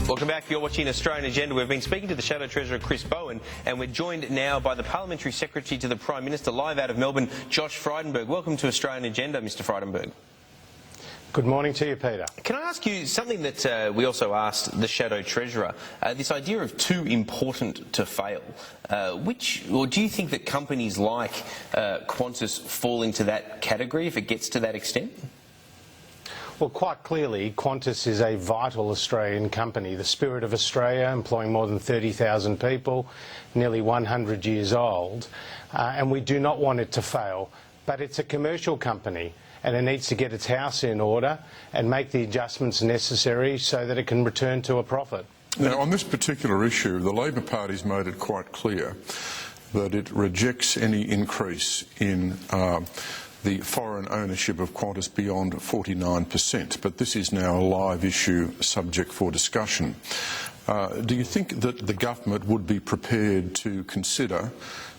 Welcome back. You're watching Australian Agenda. We've been speaking to the Shadow Treasurer, Chris Bowen, and we're joined now by the Parliamentary Secretary to the Prime Minister, live out of Melbourne, Josh Frydenberg. Welcome to Australian Agenda, Mr Frydenberg. Good morning to you, Peter. Can I ask you something that we also asked the Shadow Treasurer, this idea of too important to fail. Do you think that companies like Qantas fall into that category if it gets to that extent? Well, quite clearly, Qantas is a vital Australian company. The spirit of Australia, employing more than 30,000 people, nearly 100 years old, and we do not want it to fail. But it's a commercial company, and it needs to get its house in order and make the adjustments necessary so that it can return to a profit. Now, on this particular issue, the Labor Party's made it quite clear that it rejects any increase in the foreign ownership of Qantas beyond 49%, but this is now a live issue subject for discussion. Do you think that the government would be prepared to consider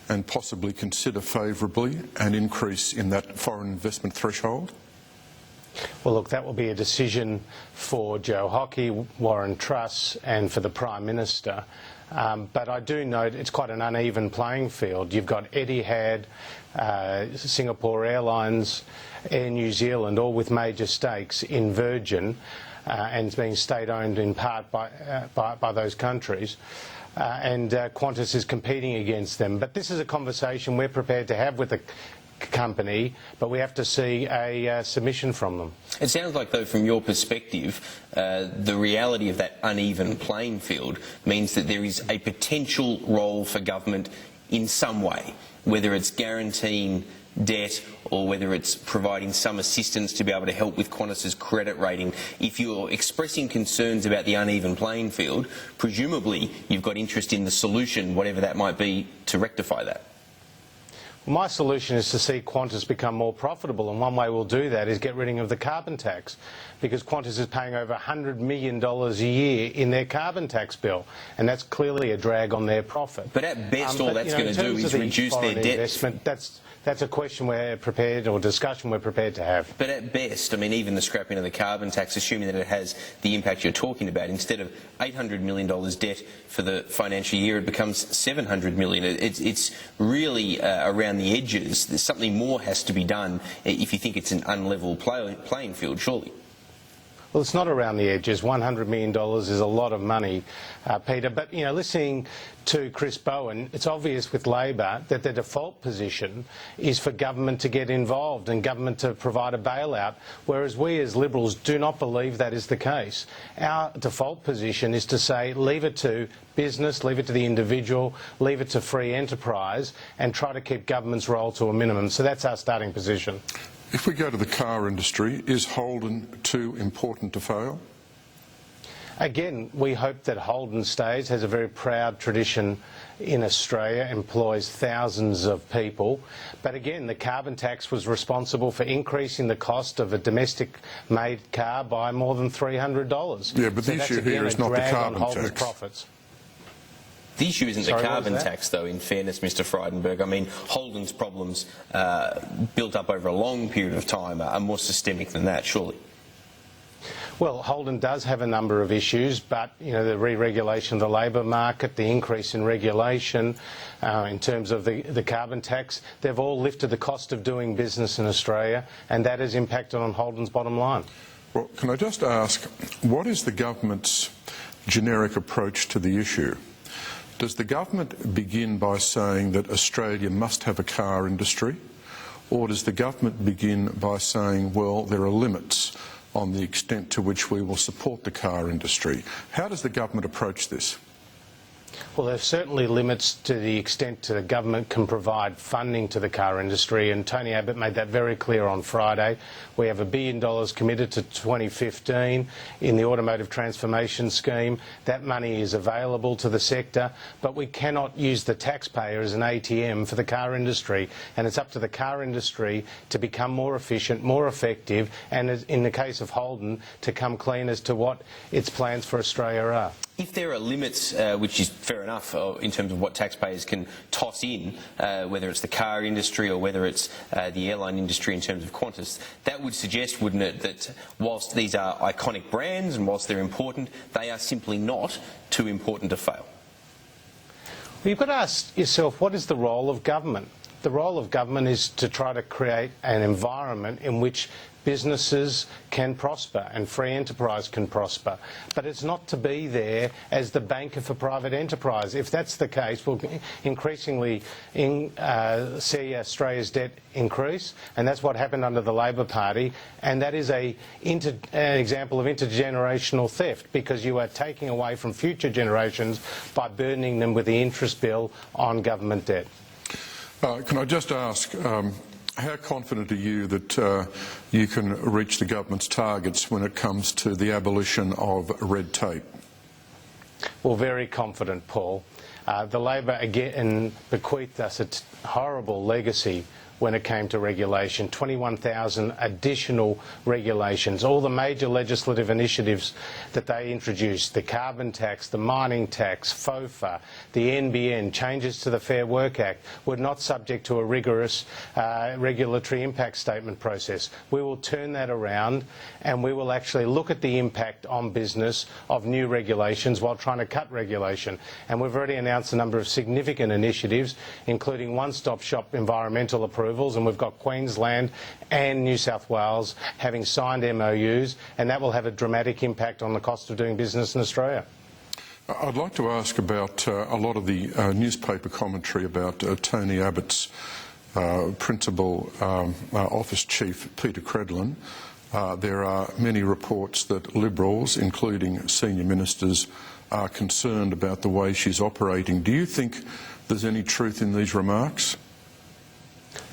and possibly consider favourably an increase in that foreign investment threshold? Well, look, that will be a decision for Joe Hockey, Warren Truss and for the Prime Minister. But I do note it's quite an uneven playing field. You've got Etihad, Singapore Airlines, Air New Zealand, all with major stakes in Virgin and being state-owned in part by those countries. And Qantas is competing against them. But this is a conversation we're prepared to have with the company, but we have to see a submission from them. It sounds like, though, from your perspective, the reality of that uneven playing field means that there is a potential role for government in some way, whether it's guaranteeing debt or whether it's providing some assistance to be able to help with Qantas's credit rating. If you're expressing concerns about the uneven playing field, presumably you've got interest in the solution, whatever that might be, to rectify that. My solution is to see Qantas become more profitable, and one way we'll do that is get rid of the carbon tax, because Qantas is paying over $100 million a year in their carbon tax bill, and that's clearly a drag on their profit. But at best, all that's going to do is reduce their debt. Investment, that's a question we're prepared, or discussion we're prepared to have. But at best, I mean, even the scrapping of the carbon tax, assuming that it has the impact you're talking about, instead of $800 million debt for the financial year, it becomes $700 million. It's really around the edges. There's something more has to be done if you think it's an unlevel playing field, surely. Well, it's not around the edges. $100 million is a lot of money, Peter. But, you know, listening to Chris Bowen, it's obvious with Labor that the default position is for government to get involved and government to provide a bailout, whereas we as Liberals do not believe that is the case. Our default position is to say leave it to business, leave it to the individual, leave it to free enterprise and try to keep government's role to a minimum. So that's our starting position. If we go to the car industry, is Holden too important to fail? Again, we hope that Holden stays, has a very proud tradition in Australia, employs thousands of people. But again, the carbon tax was responsible for increasing the cost of a domestic-made car by more than $300. Yeah, but the issue here is not the carbon tax. Profits. The issue isn't the carbon tax, though, in fairness, Mr Frydenberg. I mean, Holden's problems built up over a long period of time are more systemic than that, surely. Well, Holden does have a number of issues, but, you know, the re-regulation of the labour market, the increase in regulation in terms of the carbon tax, they've all lifted the cost of doing business in Australia, and that has impacted on Holden's bottom line. Well, can I just ask, what is the government's generic approach to the issue? Does the government begin by saying that Australia must have a car industry, or does the government begin by saying, well, there are limits on the extent to which we will support the car industry? How does the government approach this? Well, there's certainly limits to the extent the government can provide funding to the car industry, and Tony Abbott made that very clear on Friday. We have $1 billion committed to 2015 in the Automotive Transformation Scheme. That money is available to the sector, but we cannot use the taxpayer as an ATM for the car industry, and it's up to the car industry to become more efficient, more effective, and in the case of Holden, to come clean as to what its plans for Australia are. If there are limits, which is fair enough, in terms of what taxpayers can toss in, whether it's the car industry or whether it's the airline industry in terms of Qantas, that would suggest, wouldn't it, that whilst these are iconic brands and whilst they're important, they are simply not too important to fail. Well, you've got to ask yourself, what is the role of government? The role of government is to try to create an environment in which businesses can prosper and free enterprise can prosper. But it's not to be there as the banker for private enterprise. If that's the case, we'll increasingly see Australia's debt increase, and that's what happened under the Labor Party, and that is an example of intergenerational theft, because you are taking away from future generations by burdening them with the interest bill on government debt. Can I just ask, how confident are you that you can reach the government's targets when it comes to the abolition of red tape? Well, very confident, Paul. The Labor again bequeathed us a horrible legacy when it came to regulation, 21,000 additional regulations, all the major legislative initiatives that they introduced, the carbon tax, the mining tax, FOFA, the NBN, changes to the Fair Work Act, were not subject to a rigorous regulatory impact statement process. We will turn that around and we will actually look at the impact on business of new regulations while trying to cut regulation. And we've already announced a number of significant initiatives, including one-stop shop environmental approvals, and we've got Queensland and New South Wales having signed MOUs, and that will have a dramatic impact on the cost of doing business in Australia. I'd like to ask about a lot of the newspaper commentary about Tony Abbott's principal office chief, Peter Credlin. There are many reports that Liberals, including senior ministers, are concerned about the way she's operating. Do you think there's any truth in these remarks?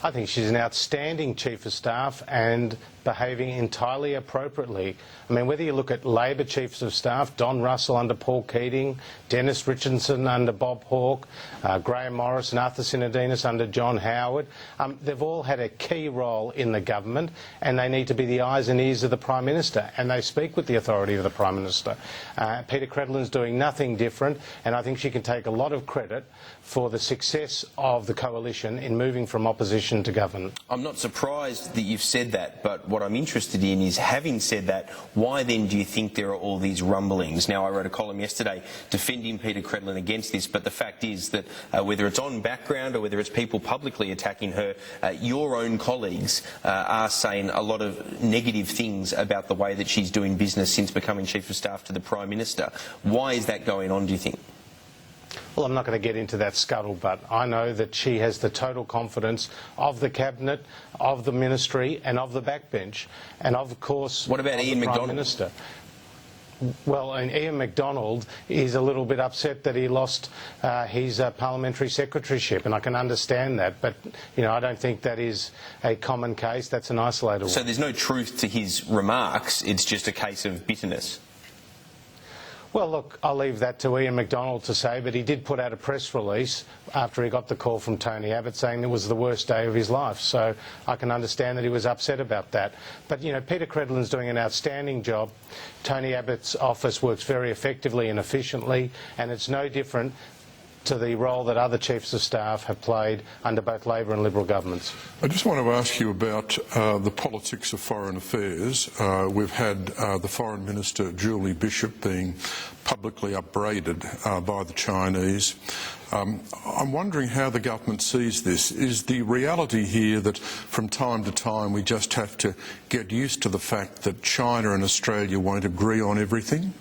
I think she's an outstanding Chief of Staff and behaving entirely appropriately. I mean, whether you look at Labor Chiefs of Staff, Don Russell under Paul Keating, Dennis Richardson under Bob Hawke, Graham Morris and Arthur Sinodinos under John Howard, they've all had a key role in the government, and they need to be the eyes and ears of the Prime Minister, and they speak with the authority of the Prime Minister. Peter Credlin's doing nothing different, and I think she can take a lot of credit for the success of the coalition in moving from opposition to government. I'm not surprised that you've said that, but what I'm interested in is, having said that, why then do you think there are all these rumblings? Now, I wrote a column yesterday defending Peter Credlin against this, but the fact is that whether it's on background or whether it's people publicly attacking her, your own colleagues are saying a lot of negative things about the way that she's doing business since becoming Chief of Staff to the Prime Minister. Why is that going on, do you think? Well, I'm not going to get into that scuttlebutt. I know that she has the total confidence of the Cabinet, of the Ministry and of the backbench, and of course, what about Ian Prime Minister. Well, and Ian MacDonald is a little bit upset that he lost his parliamentary secretaryship, and I can understand that, but you know, I don't think that is a common case. That's an isolated one. So there's no truth to his remarks, it's just a case of bitterness? Well, look, I'll leave that to Ian MacDonald to say, but he did put out a press release after he got the call from Tony Abbott saying it was the worst day of his life. So I can understand that he was upset about that. But, you know, Peter Credlin's doing an outstanding job. Tony Abbott's office works very effectively and efficiently, and it's no different to the role that other Chiefs of Staff have played under both Labor and Liberal governments. I just want to ask you about the politics of foreign affairs. We've had the Foreign Minister, Julie Bishop, being publicly upbraided by the Chinese. I'm wondering how the government sees this. Is the reality here that from time to time we just have to get used to the fact that China and Australia won't agree on everything?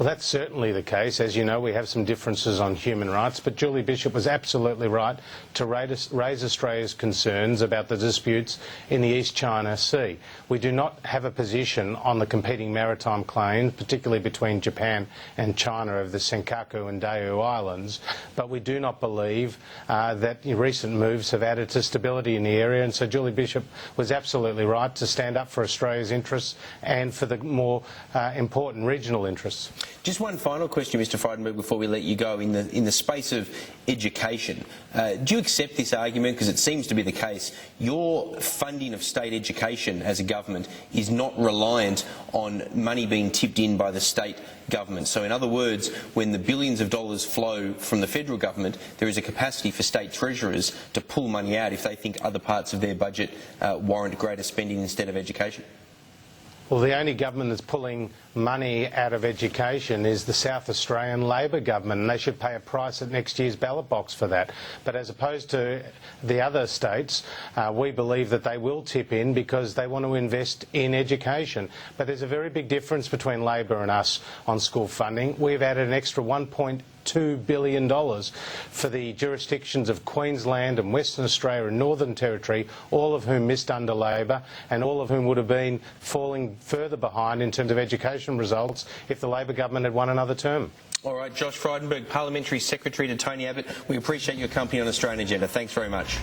Well, that's certainly the case. As you know, we have some differences on human rights, but Julie Bishop was absolutely right to raise Australia's concerns about the disputes in the East China Sea. We do not have a position on the competing maritime claims, particularly between Japan and China over the Senkaku and Diaoyu Islands, but we do not believe that recent moves have added to stability in the area, and so Julie Bishop was absolutely right to stand up for Australia's interests and for the more important regional interests. costs. Just one final question, Mr. Frydenberg, before we let you go. In the space of education, do you accept this argument? Because it seems to be the case. Your funding of state education as a government is not reliant on money being tipped in by the state government. So in other words, when the billions of dollars flow from the federal government, there is a capacity for state treasurers to pull money out if they think other parts of their budget warrant greater spending instead of education. Well, the only government that's pulling money out of education is the South Australian Labor government, and they should pay a price at next year's ballot box for that. But as opposed to the other states, we believe that they will tip in because they want to invest in education. But there's a very big difference between Labor and us on school funding. We've added an extra $1.2 billion for the jurisdictions of Queensland and Western Australia and Northern Territory, all of whom missed under Labor and all of whom would have been falling further behind in terms of education results if the Labor government had won another term. All right, Josh Frydenberg, Parliamentary Secretary to Tony Abbott. We appreciate your company on Australian Agenda. Thanks very much.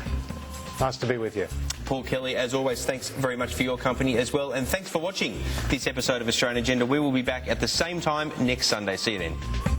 Nice to be with you. Paul Kelly, as always, thanks very much for your company as well. And thanks for watching this episode of Australian Agenda. We will be back at the same time next Sunday. See you then.